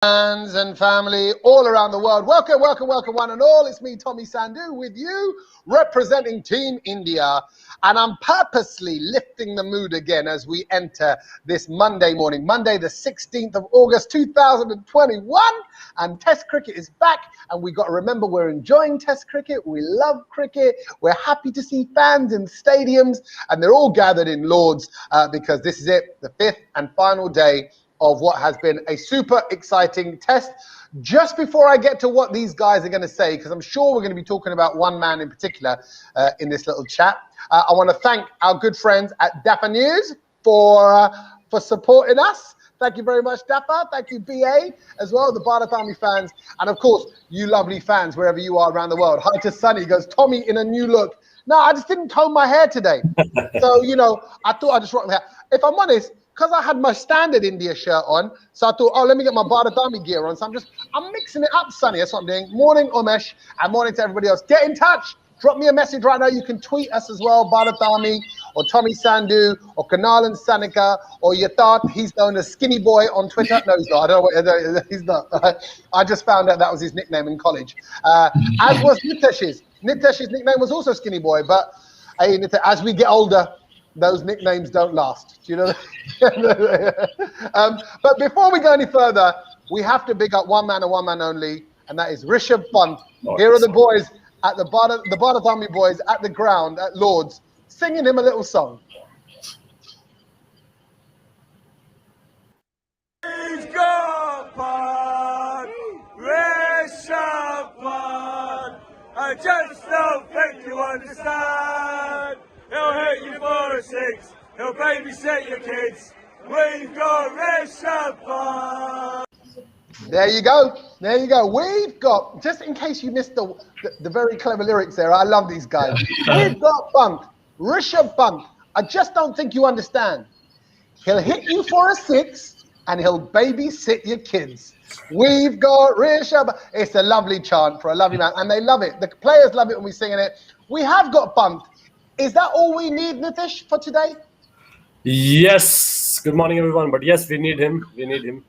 Fans and family all around the world, welcome one and all. It's me, Tommy Sandhu, with you representing Team India, and I'm purposely lifting the mood again as we enter this Monday morning, Monday the 16th of August 2021, and Test cricket is back, and we've got to remember we're enjoying Test cricket. We love cricket. We're happy to see fans in stadiums, and they're all gathered in Lords because this is it, the fifth and final day of what has been a super exciting test. Just before I get to what these guys are going to say, because I'm sure we're going to be talking about one man in particular in this little chat, I want to thank our good friends at Daffa News for supporting us. Thank you very much, Daffa. Thank you, BA, as well, the Bharat Army fans. And of course, you lovely fans, wherever you are around the world. Hi to Sunny, goes, Tommy in a new look. No, I just didn't comb my hair today. So, you know, I thought I'd just rock the hair. If I'm honest, because I had my standard India shirt on, so I thought, oh, let me get my Bharat Army gear on. So I'm mixing it up, Sonny. That's what I'm doing. Morning, Umesh, and morning to everybody else. Get in touch. Drop me a message right now. You can tweet us as well, Bharat Army, or Tommy Sandhu, or Kunal and Sanika, or Yatharth. He's known as Skinny Boy on Twitter. No, he's not. I don't know what, he's not. I just found out that was his nickname in college. As was Nitesh's. Nitesh's nickname was also Skinny Boy, but as we get older, those nicknames don't last. Do you know? But before we go any further, we have to big up one man and one man only, and that is Rishabh Pant. Here are the boys at the Bharat Army boys at the ground at Lords, singing him a little song. Rishabh Pant, I just don't think you understand. He'll hit you for a six. He'll babysit your kids. We've got Rishabh Pant. There you go. There you go. We've got, just in case you missed the very clever lyrics there, I love these guys. We've got Pant, Rishabh Pant. I just don't think you understand. He'll hit you for a six and he'll babysit your kids. We've got Rishabh. It's a lovely chant for a lovely man, and they love it. The players love it when we're singing it. We have got Pant. Is that all we need, Nitish, for today? Yes. Good morning, everyone. But yes, we need him. We need him.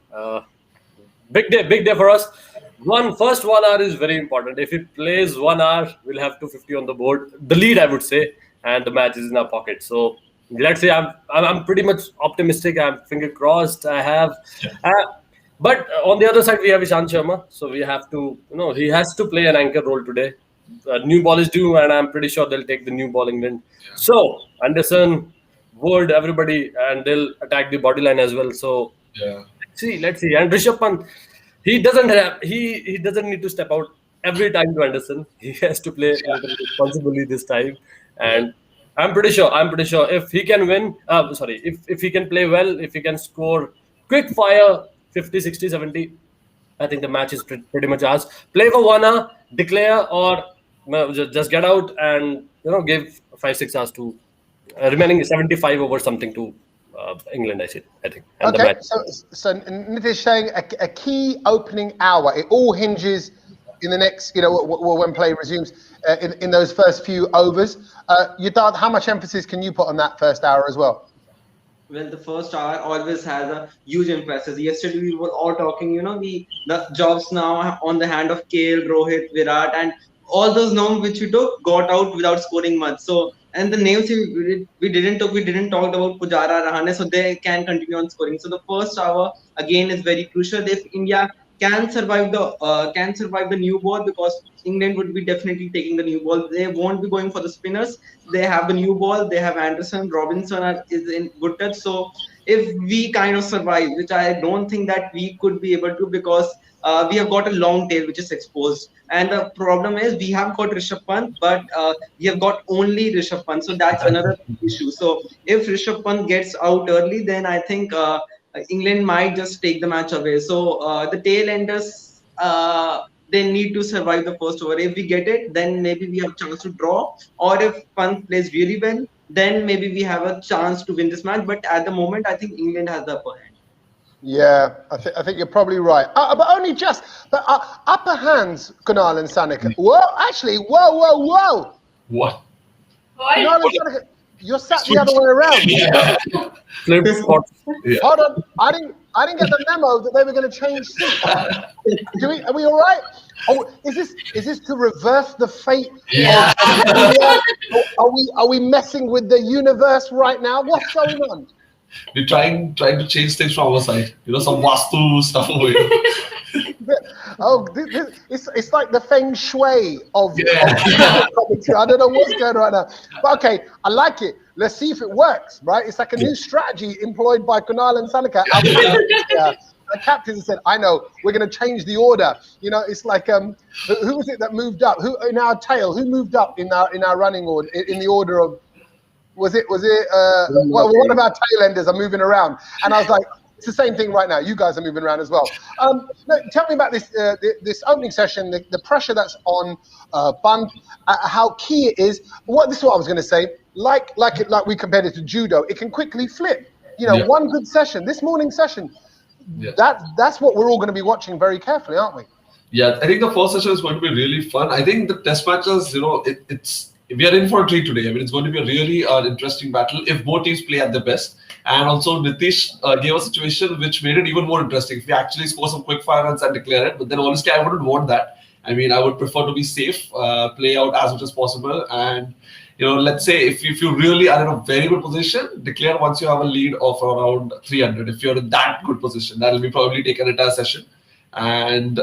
Big day for us. First 1 hour is very important. If he plays 1 hour, we'll have 250 on the board. The lead, I would say, and the match is in our pocket. So let's say I'm pretty much optimistic. I'm finger crossed. I have. But on the other side, we have Ishant Sharma. So we have to, he has to play an anchor role today. New ball is due, and I'm pretty sure they'll take the new ball England. Yeah. So Anderson, Wood, everybody, and they'll attack the body line as well. So yeah. Let's see. And Rishabh Pant, he doesn't need to step out every time to Anderson. He has to play responsibly this time. And I'm pretty sure if he can win, if he can play well, if he can score quick fire 50, 60, 70, I think the match is pretty much ours. Play for 1 hour, declare, or just get out and give 5-6 hours to remaining 75 over something to England. I think. And okay, so Nitish saying a key opening hour. It all hinges in the next, when play resumes in those first few overs. Yatharth, how much emphasis can you put on that first hour as well? Well, the first hour always has a huge emphasis. Yesterday we were all talking, the jobs now on the hand of KL, Rohit, Virat, and all those names which we took got out without scoring much. So, and the names we didn't talk about Pujara, Rahane, so they can continue on scoring. So the first hour again is very crucial. If India can survive the new ball, because England would be definitely taking the new ball. They won't be going for the spinners. They have the new ball. They have Anderson, Robinson is in good touch. So if we kind of survive, which I don't think that we could be able to, because we have got a long tail which is exposed. And the problem is we have got Rishabh Pant, but we have got only Rishabh Pant. So that's another issue. So if Rishabh Pant gets out early, then I think England might just take the match away. So the tail enders, they need to survive the first over. If we get it, then maybe we have a chance to draw. Or if Pant plays really well, then maybe we have a chance to win this match. But at the moment, I think England has the upper hand. Yeah, I think you're probably right. But only just. But upper hands, Kunal and Sanika. Whoa, actually, whoa. What? Kunal and Sanika, you're sat the other way around. Flip spot. Hold on, I didn't get the memo that they were going to change seats. Are we all right? Oh, is this to reverse the fate Yeah. of India? Are we messing with the universe right now? What's going on? We're trying to change things from our side. Some Vastu stuff over here. Oh, it's like the feng shui of Yeah. commentary. I don't know what's going on right now. But okay, I like it. Let's see if it works, right? It's like a new strategy employed by Kunal and Sanika. The captains said, I know, we're going to change the order. It's like, who was it that moved up? Who in our tail? Who moved up in our running order, in the order of, was it, one of our tail enders are moving around. And I was like, it's the same thing right now. You guys are moving around as well. Tell me about this opening session, the pressure that's on Bund, how key it is. This is what I was going to say. Like we compared it to judo, it can quickly flip. One good session, this morning session, that's what we're all going to be watching very carefully, aren't we? Yeah, I think the first session is going to be really fun. I think the test matches, we are in for a treat today. I mean, it's going to be a really interesting battle if both teams play at their best. And also, Nitish gave a situation which made it even more interesting. If we actually score some quick fire runs and declare it, but then honestly, I wouldn't want that. I mean, I would prefer to be safe, play out as much as possible, and let's say if you really are in a very good position, declare once you have a lead of around 300. If you're in that good position, that will be probably take an entire session. And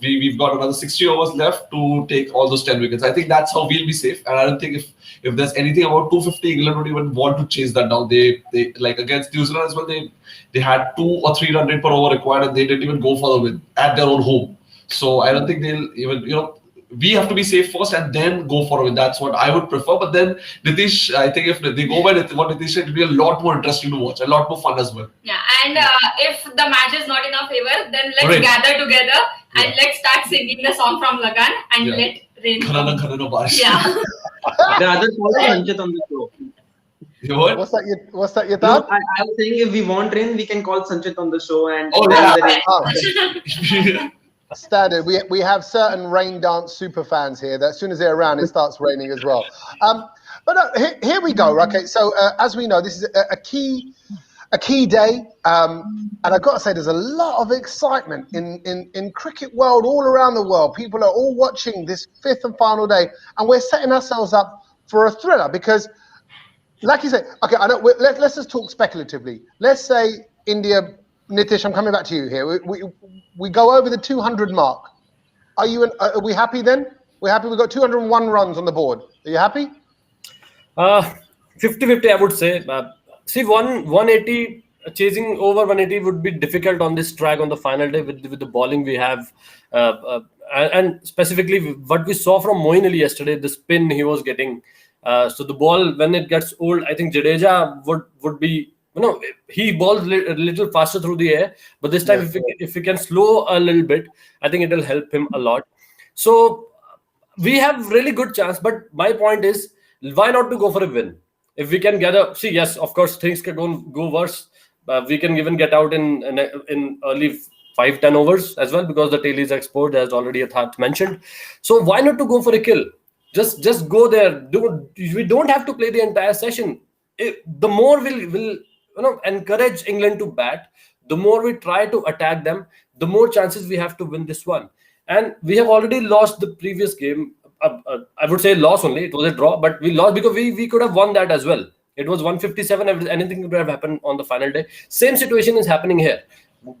we've got another 60 overs left to take all those 10 wickets. I think that's how we'll be safe. And I don't think if there's anything about 250, England would even want to chase that down. They like against Doosra as well, they had 2 or 3 run rate per over required, and they didn't even go for the win at their own home. So I don't think they'll even, we have to be safe first and then go for a win. That's what I would prefer. But then Nitish, I think if they go by what Nitish said, it'll be a lot more interesting to watch, a lot more fun as well. Yeah, and if the match is not in our favor, then let's gather together and let's start singing the song from Lagan and let rain come. Yeah. Rather call Sanchit on the show. What? What's that your thought? No, I was saying if we want rain, we can call Sanchit on the show and Standard. We have certain rain dance super fans here that as soon as they're around, it starts raining as well. But here we go. Okay, so as we know, this is a key day, and I've got to say, there's a lot of excitement in cricket world all around the world. People are all watching this 5th and final day, and we're setting ourselves up for a thriller because, like you said, okay, I know. Let's just talk speculatively. Let's say India. Nitish, I'm coming back to you here. We go over the 200 mark. Are we happy then? We're happy. We've got 201 runs on the board. Are you happy? 50-50, I would say. See, 180 chasing over 180 would be difficult on this track on the final day with the bowling we have, and specifically what we saw from Moeen Ali yesterday, the spin he was getting. So the ball, when it gets old, I think Jadeja would be. He bowls a little faster through the air, but this time if we can slow a little bit, I think it will help him a lot. So we have really good chance, but my point is, why not to go for a win? If we can yes, of course, things can go worse. We can even get out in early 5-10 overs as well, because the tail is exposed, as already Athat mentioned. So why not to go for a kill? Just go there. We don't have to play the entire session. The more we'll encourage England to bat, the more we try to attack them, the more chances we have to win this one. And we have already lost the previous game. I would say loss only. It was a draw, but we lost because we could have won that as well. It was 157. Anything could have happened on the final day. Same situation is happening here.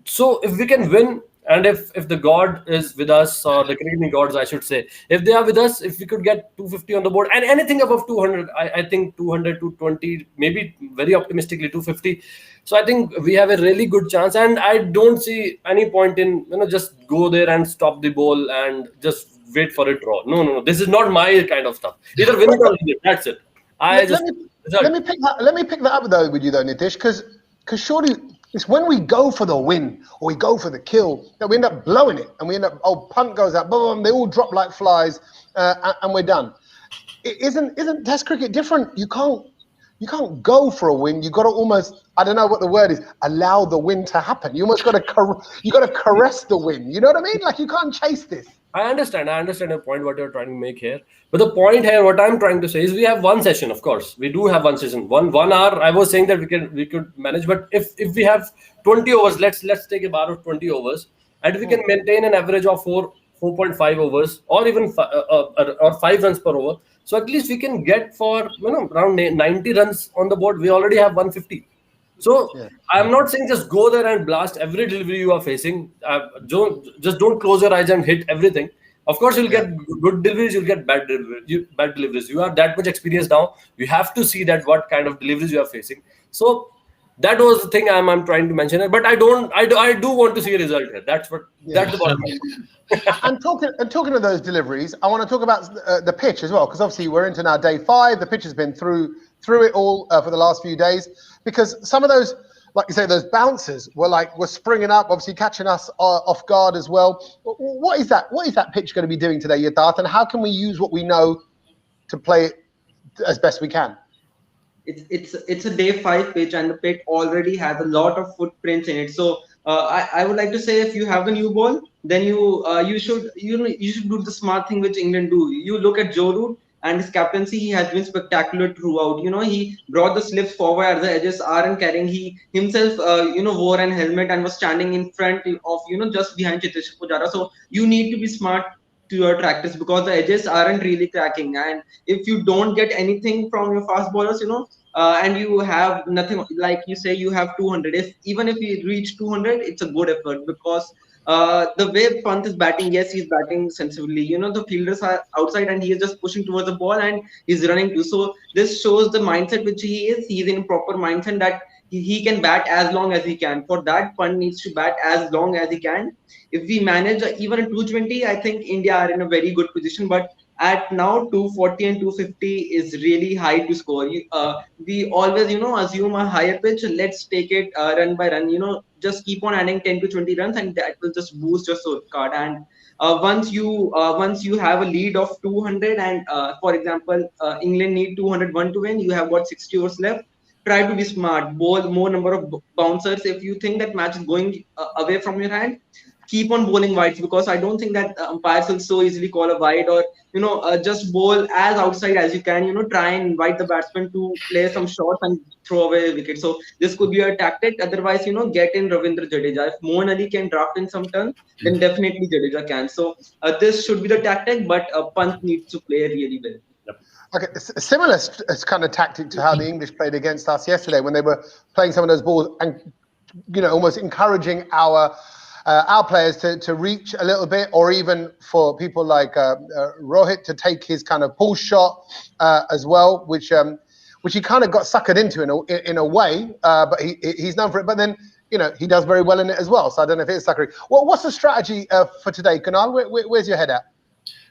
So if we can win, and if the God is with us, or the cricketing gods, I should say, if they are with us, if we could get 250 on the board, and anything above 200, I think 200, 220, maybe very optimistically 250. So I think we have a really good chance, and I don't see any point in just go there and stop the ball and just wait for a draw. No. This is not my kind of stuff. Either win it or lose it. That's it. Let me pick that up though with you though, Nitish, because surely it's when we go for the win or we go for the kill that we end up blowing it, and we end up punt goes out, boom, they all drop like flies, and we're done. Isn't Test cricket different? You can't go for a win. You got to almost, I don't know what the word is, allow the win to happen. You almost got to caress the win. You know what I mean? Like, you can't chase this. I understand your point, what you're trying to make here. But the point here, what I'm trying to say is we have one session, of course. We do have one session. One hour. I was saying that we could manage, but if we have 20 overs, let's take a bar of 20 overs, and we can maintain an average of 4.5 overs, or even or 5 runs per over. So at least we can get for around 90 runs on the board. We already have 150. So I'm not saying just go there and blast every delivery you are facing. Don't close your eyes and hit everything. Of course, you'll get good deliveries, you'll get bad deliveries. You are that much experienced now. You have to see that what kind of deliveries you are facing. So that was the thing I'm trying to mention. But I do want to see a result here. That's the bottom line. And talking of those deliveries, I want to talk about the pitch as well, because obviously we're into now day 5. The pitch has been through it all for the last few days, because some of those, like you say, those bouncers were springing up, obviously catching us off guard as well. What is that pitch going to be doing today, Yatharth, and how can we use what we know to play it as best we can? It's a day 5 pitch, and the pitch already has a lot of footprints in it. So I would like to say, if you have the new ball, then you should do the smart thing which England do. You look at Joe Root and his captaincy; he has been spectacular throughout. He brought the slips forward as the edges aren't carrying. He himself wore an helmet and was standing in front of just behind Cheteshwar Pujara. So you need to be smart to your practice, because the edges aren't really cracking, and if you don't get anything from your fast bowlers, and you have nothing, like you say, you have 200. Even if you reach 200, it's a good effort, because the way Pant is batting, yes, he's batting sensibly. The fielders are outside and he is just pushing towards the ball and he's running too. So this shows the mindset which he is. He's in proper mindset that he can bat as long as he can. For that, Pant needs to bat as long as he can. If we manage even a 220, I think India are in a very good position. But at now 240 and 250 is really high to score. We always assume a higher pitch. Let's take it run by run. Just keep on adding 10 to 20 runs, and that will just boost your scorecard. And once you have a lead of 200, and for example, England need 201 to win. You have got 60 overs left. Try to be smart. Bowl more number of bouncers. If you think that match is going away from your hand, keep on bowling wides, because I don't think that umpires will so easily call a wide, or just bowl as outside as you can. Try and invite the batsman to play some shots and throw away a wicket. So this could be a tactic. Otherwise, get in Ravindra Jadeja. If Mohan Ali can draft in some turn, then definitely Jadeja can. So this should be the tactic, but Pant needs to play really well. Okay, a similar kind of tactic to how the English played against us yesterday, when they were playing some of those balls and almost encouraging our players to reach a little bit, or even for people like Rohit to take his kind of pull shot as well, which he kind of got suckered into in a way, but he's known for it. But then he does very well in it as well. So I don't know if it's suckery. Well, what's the strategy for today, Kunal? Where's your head at?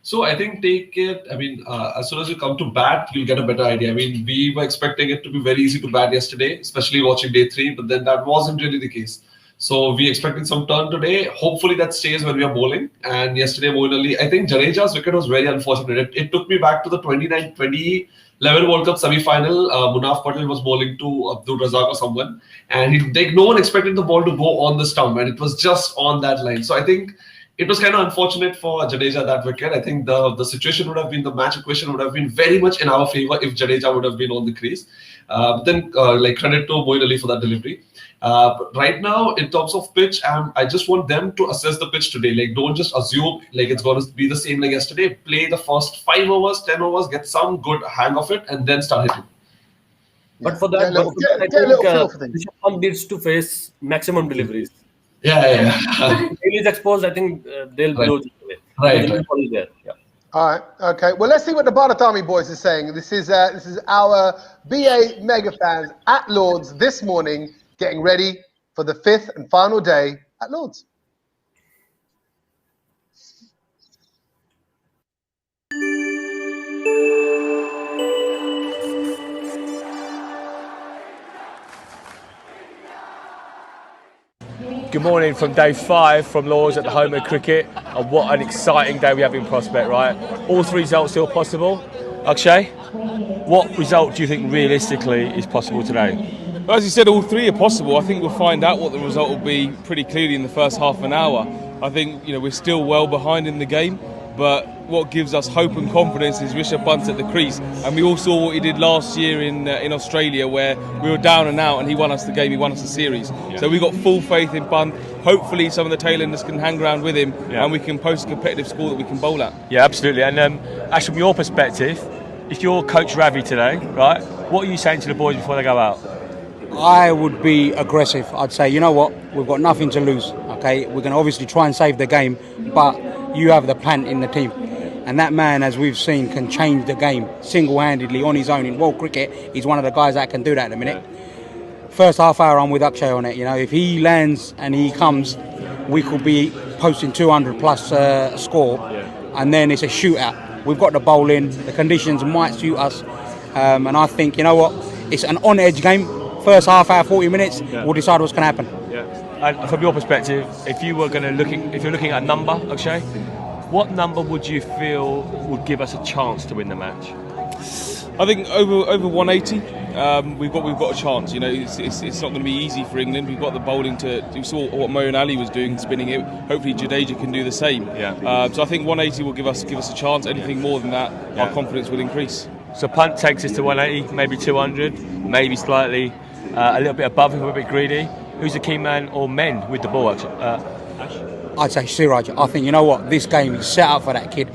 So I think take it. I mean, as soon as you come to bat, you'll get a better idea. I mean, we were expecting it to be very easy to bat yesterday, especially watching day 3, but then that wasn't really the case. So we expected some turn today. Hopefully that stays when we are bowling. And yesterday, Moeen Ali, I think Jadeja's wicket was very unfortunate. It took me back to the 2011 World Cup semi-final. Munaf Patel was bowling to Abdul Razak or someone, and no one expected the ball to go on the stump, and it was just on that line. So I think it was kind of unfortunate for Jadeja, that wicket. I think the situation would have been, the match equation would have been very much in our favor if Jadeja would have been on the crease. But then credit to Moeen Ali for that delivery. Right now, in terms of pitch, I just want them to assess the pitch today. Like, don't just assume like it's going to be the same like yesterday. Play the first 5 overs, 10 overs, get some good hang of it, and then start hitting. But for that, I think Bishop needs to face maximum deliveries. Yeah. He's exposed. I think they'll blow it away. Right. There. Yeah. All right. Okay. Well, let's see what the Bharat Army boys are saying. This is our BA mega fans at Lord's this morning, getting ready for the 5th and final day at Lord's. Good morning from day 5 from Lord's at the home of cricket, and what an exciting day we have in prospect, right? All 3 results still possible. Akshay, what result do you think realistically is possible today? Well, as you said, all 3 are possible. I think we'll find out what the result will be pretty clearly in the first half an hour. I think we're still well behind in the game, but what gives us hope and confidence is Rishabh Pant at the crease, and we all saw what he did last year in Australia, where we were down and out, and he won us the game, he won us the series. Yeah. So we got full faith in Pant. Hopefully, some of the tailenders can hang around with him, and we can post a competitive score that we can bowl at. Yeah, absolutely. And Ash, from your perspective, if you're Coach Ravi today, right, what are you saying to the boys before they go out? I would be aggressive. I'd say, you know what, we've got nothing to lose. Okay, we're going to obviously try and save the game, but you have the plant in the team. And that man, as we've seen, can change the game single-handedly on his own. In world cricket, he's one of the guys that can do that at the minute. First half hour, I'm with Akshay on it. If he lands and he comes, we could be posting 200 plus score, and then it's a shootout. We've got the bowling, the conditions might suit us, and I think, you know what, it's an on-edge game. First half hour, 40 minutes, we'll decide what's going to happen. And from your perspective, if you're looking at a number, Akshay, what number would you feel would give us a chance to win the match? I think over 180, we've got a chance. It's not going to be easy for England. We've got the bowling you saw what Moeen Ali was doing, spinning it. Hopefully Jadeja can do the same. So I think 180 will give us a chance. Anything more than that, our confidence will increase. So Pant takes us to 180, maybe 200, maybe slightly a little bit above if we're a bit greedy. Who's the key man or men with the ball, actually? I'd say Siraj. I think, you know what, this game is set up for that kid.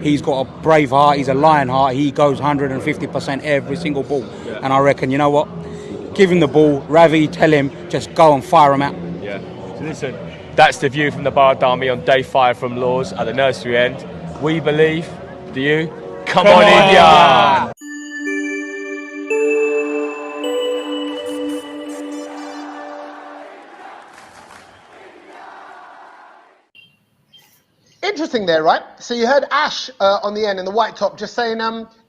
He's got a brave heart, he's a lion heart, he goes 150% every single ball. And I reckon, you know what, give him the ball, Ravi, tell him, just go and fire him out. So listen, that's the view from the Bharat Army on day 5 from Lords at the nursery end. We believe, do you? Come on, India! Interesting there, right? So you heard Ash on the end in the white top just saying,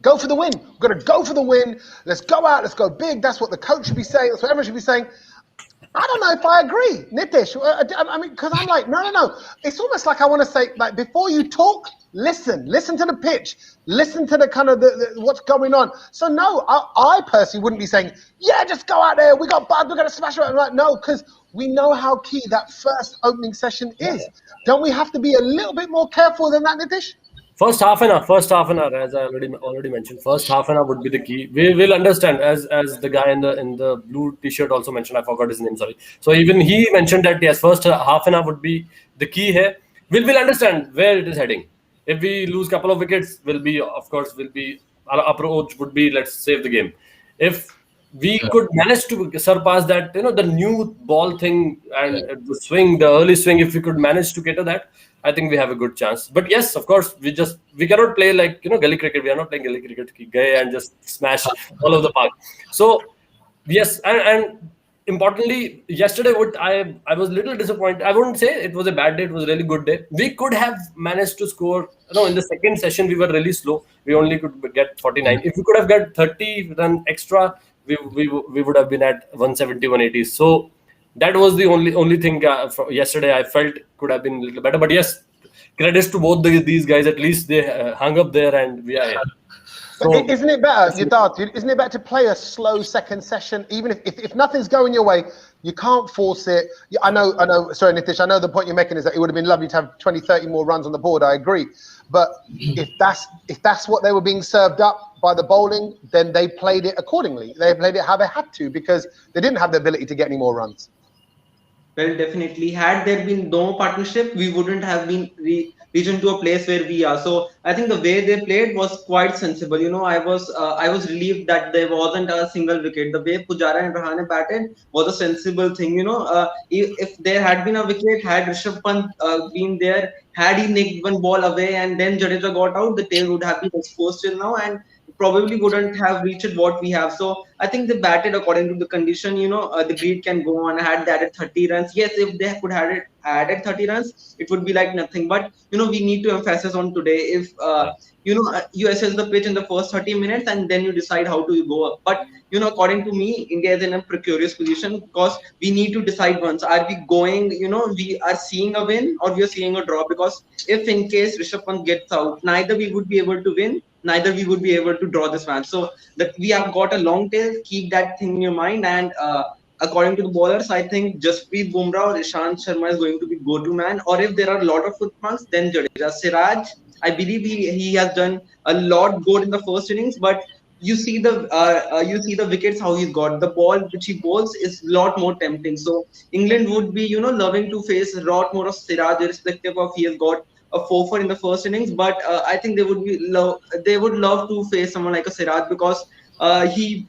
go for the win. We've got to go for the win. Let's go out. Let's go big. That's what the coach should be saying. That's what everyone should be saying. I don't know if I agree, Nitish. I mean, because I'm like, no. It's almost like I want to say, like, before you talk, listen to the pitch, listen to the kind of what's going on. So no, I personally wouldn't be saying, yeah, just go out there. We got Bud. We're going to smash it. Like, no, because we know how key that first opening session is. Don't we have to be a little bit more careful than that, Nitish? First half an hour, as I already mentioned, first half an hour would be the key. We will understand, as the guy in the blue t-shirt also mentioned. I forgot his name. Sorry. So even he mentioned that yes, first half an hour would be the key here. We'll understand where it is heading. If we lose a couple of wickets, our approach would be let's save the game. If we could manage to surpass that, the new ball thing and the early swing, if we could manage to get to that, I think we have a good chance. But yes, of course, we cannot play like, gully cricket. We are not playing gully cricket and just smash all over the park. So yes, and importantly, yesterday, I was a little disappointed. I wouldn't say it was a bad day. It was a really good day. We could have managed to score. In the second session, we were really slow. We only could get 49. If we could have got 30 run extra, we would have been at 170, 180. So that was the only thing yesterday I felt could have been a little better. But yes, credits to both these guys. At least they hung up there and we are here. So, but isn't it better, Yadav, isn't it better to play a slow second session? Even if nothing's going your way, you can't force it. I know, sorry, Nitish, I know the point you're making is that it would have been lovely to have 20, 30 more runs on the board. I agree. But if that's what they were being served up by the bowling, then they played it accordingly. They played it how they had to because they didn't have the ability to get any more runs. Well, definitely. Had there been no partnership, we wouldn't have been reached to a place where we are. So I think the way they played was quite sensible. I was relieved that there wasn't a single wicket. The way Pujara and Rahane batted was a sensible thing. If there had been a wicket, had Rishabh Pant been there, had he nicked one ball away and then Jadeja got out, the tail would have been exposed till now and probably wouldn't have reached what we have. So I think they batted according to the condition. The Breed can go on. Had they added 30 runs, yes, if they could have added 30 runs, it would be like nothing. But we need to emphasize on today. If you assess the pitch in the first 30 minutes and then you decide how to go up. But according to me, India is in a precarious position because we need to decide once. Are we going? We are seeing a win or we are seeing a draw. Because if in case Rishabh Pant gets out, neither we would be able to win, neither we would be able to draw this match. So that we have got a long tail. Keep that thing in your mind and according to the bowlers, I think Jasprit Bumrah or Ishant Sharma is going to be go-to man. Or if there are a lot of footmarks, then Jadeja. Siraj, I believe he has done a lot good in the first innings, but you see the wickets how he's got the ball which he bowls is a lot more tempting. So England would be loving to face a lot more of Siraj, irrespective of he has got a 4 in the first innings. But I think they would love to face someone like a Siraj because he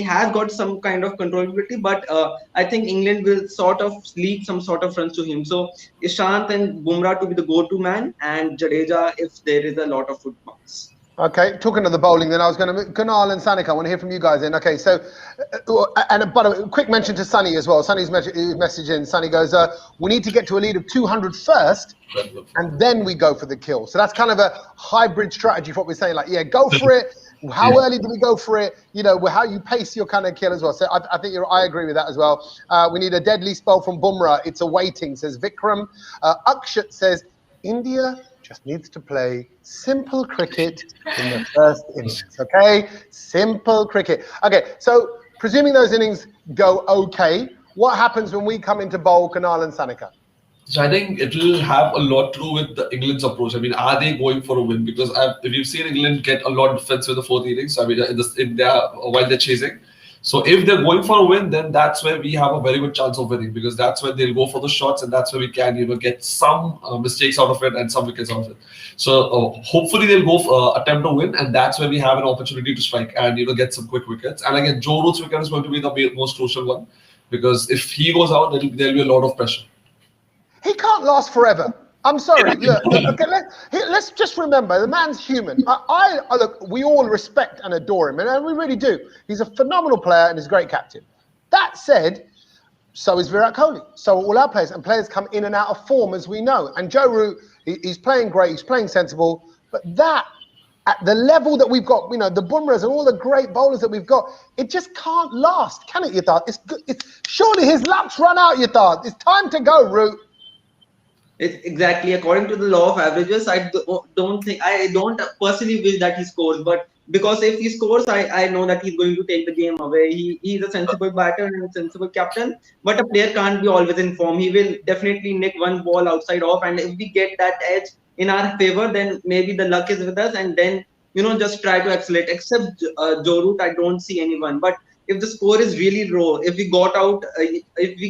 has got some kind of controllability, but I think England will sort of leak some sort of runs to him. So Ishant and Bumrah to be the go-to man, and Jadeja if there is a lot of footmarks. Okay, talking of the bowling, then I was going to Kunal and Sanik. I want to hear from you guys. Then, okay. So, and by the way, quick mention to Sunny as well. Sunny's message in. Sunny goes, "We need to get to a lead of 200 first, and then we go for the kill." So that's kind of a hybrid strategy for what we're saying. Like, yeah, go for it. How early do we go for it? How you pace your kind of kill as well. So I think I agree with that as well. We need a deadly spell from Bumrah. It's a waiting, says Vikram. Akshat says, India just needs to play simple cricket in the first innings, okay? Simple cricket. Okay, so presuming those innings go okay, what happens when we come into bowl, Kunal and Sanika? So I think it will have a lot to do with the England's approach. I mean, are they going for a win? Because we've seen England get a lot of defense in the fourth innings. I mean, while they're chasing. So if they're going for a win, then that's where we have a very good chance of winning, because that's when they'll go for the shots, and that's where we can get some mistakes out of it and some wickets out of it. So hopefully they'll go for, attempt to win, and that's where we have an opportunity to strike and get some quick wickets. And again, Joe Root's wicket is going to be the most crucial one, because if he goes out, there'll be a lot of pressure. He can't last forever. I'm sorry. Look, okay, let's just remember, the man's human. Look, we all respect and adore him, and we really do. He's a phenomenal player and he's a great captain. That said, so is Virat Kohli. So are all our players, and players come in and out of form, as we know. And Joe Root, he's playing great, he's playing sensible, but that, at the level that we've got, the Bumrahs and all the great bowlers that we've got, it just can't last, can it, Yatharth? It's surely his luck's run out, Yatharth. It's time to go, Root. It's exactly according to the law of averages. I don't personally wish that he scores, but because if he scores, I know that he's going to take the game away. He's a sensible batter and a sensible captain, but a player can't be always in form. He will definitely nick one ball outside off, and if we get that edge in our favor, then maybe the luck is with us, and then just try to accelerate. Except Joe Root, I don't see anyone. But if the score is really low, if we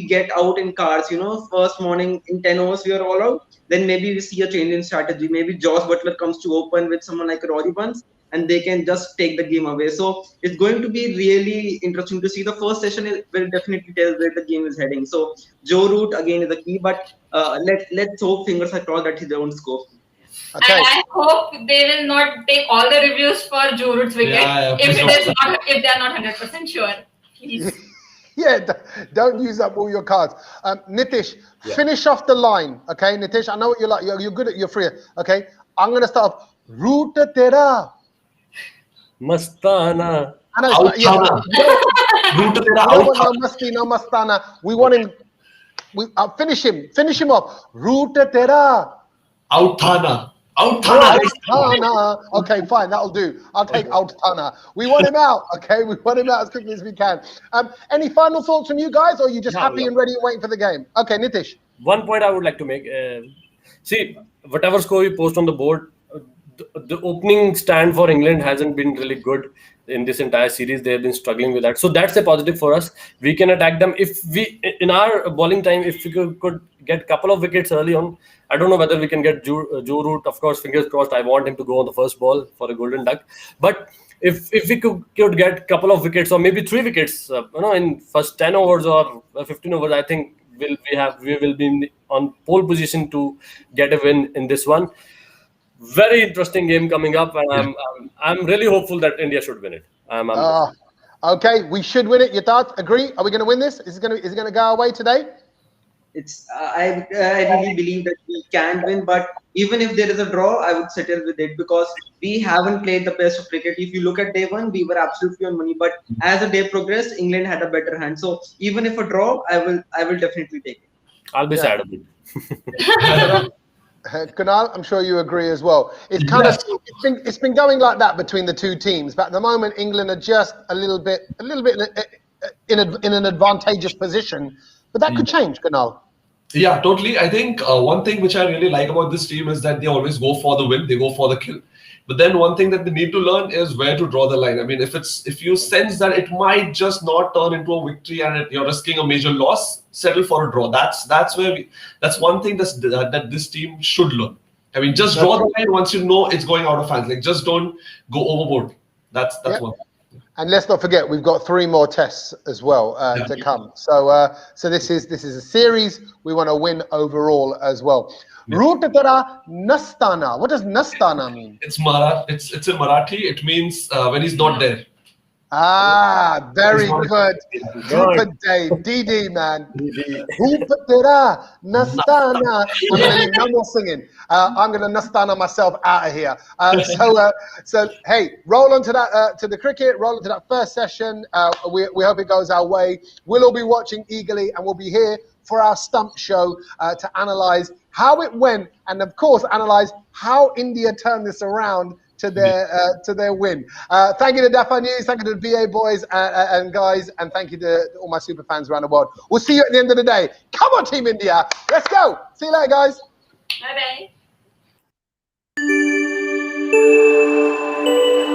get out in cars, first morning in 10 overs we are all out, then maybe we see a change in strategy. Maybe Josh Butler comes to open with someone like Rory Burns, and they can just take the game away. So it's going to be really interesting to see. The first session will definitely tell where the game is heading. So Joe Root again is the key, but let's hope, fingers are crossed, that he don't score. Okay. And I hope they will not take all the reviews for Joe Root's wicket if they are not 100% sure. Please. Yeah, don't use up all your cards. Nitish, finish off the line. Okay, Nitish, I know what you're like. You're good at your free. Okay, I'm going to start off. Root tera. Mastana. No Mastana. We want him. Finish him off. Root tera. Outtana. Okay, fine, that'll do. I'll take Outtana. We want him out, okay? We want him out as quickly as we can. Any final thoughts from you guys, or are you just happy and ready and waiting for the game? Okay, Nitish. One point I would like to make. See, whatever score we post on the board, the opening stand for England hasn't been really good in this entire series. They have been struggling with that. So that's a positive for us. We can attack them. If we, in our bowling time, if we could get a couple of wickets early on, I don't know whether we can get Joe Root. Of course, fingers crossed, I want him to go on the first ball for a golden duck. But if we could get a couple of wickets, or maybe 3 wickets, in first 10 overs or 15 overs, I think we will be on pole position to get a win in this one. Very interesting game coming up, and I'm really hopeful that India should win it. Okay, we should win it. Yatharth, agree? Are we going to win this? Is it going to go our way today? I really believe that we can win, but even if there is a draw, I would settle with it, because we haven't played the best of cricket. If you look at day one, we were absolutely on money, but as the day progressed, England had a better hand. So even if a draw, I will definitely take it. I'll be sad a bit. Kunal, I'm sure you agree as well. It's been going like that between the two teams, but at the moment England are just a little bit in an advantageous position, but that could change, Kunal. Yeah, totally. I think one thing which I really like about this team is that they always go for the win, they go for the kill. But then one thing that they need to learn is where to draw the line. I mean, if you sense that it might just not turn into a victory and you're risking a major loss, settle for a draw. That's one thing that this team should learn. I mean, just draw the line once you know it's going out of hands. Like, just don't go overboard. That's one. And let's not forget, we've got 3 more tests as well to come. So this is a series. We want to win overall as well. Root tera nastana. What does nastana mean? It's in Marathi. It means when he's not there. Ah, very good. Super day. DD, man. Root tera nastana. I'm going to leave no more singing. I'm going to nastana myself out of here. So hey, roll on to that, to the cricket, roll into that first session. We hope it goes our way. We'll all be watching eagerly, and we'll be here for our stump show to analyze how it went, and of course analyze how India turned this around to their win. Thank you to Daffa News, thank you to the BA boys and guys, and thank you to all my super fans around the world. We'll see you at the end of the day. Come on, Team India, let's go. See you later, guys. Bye bye.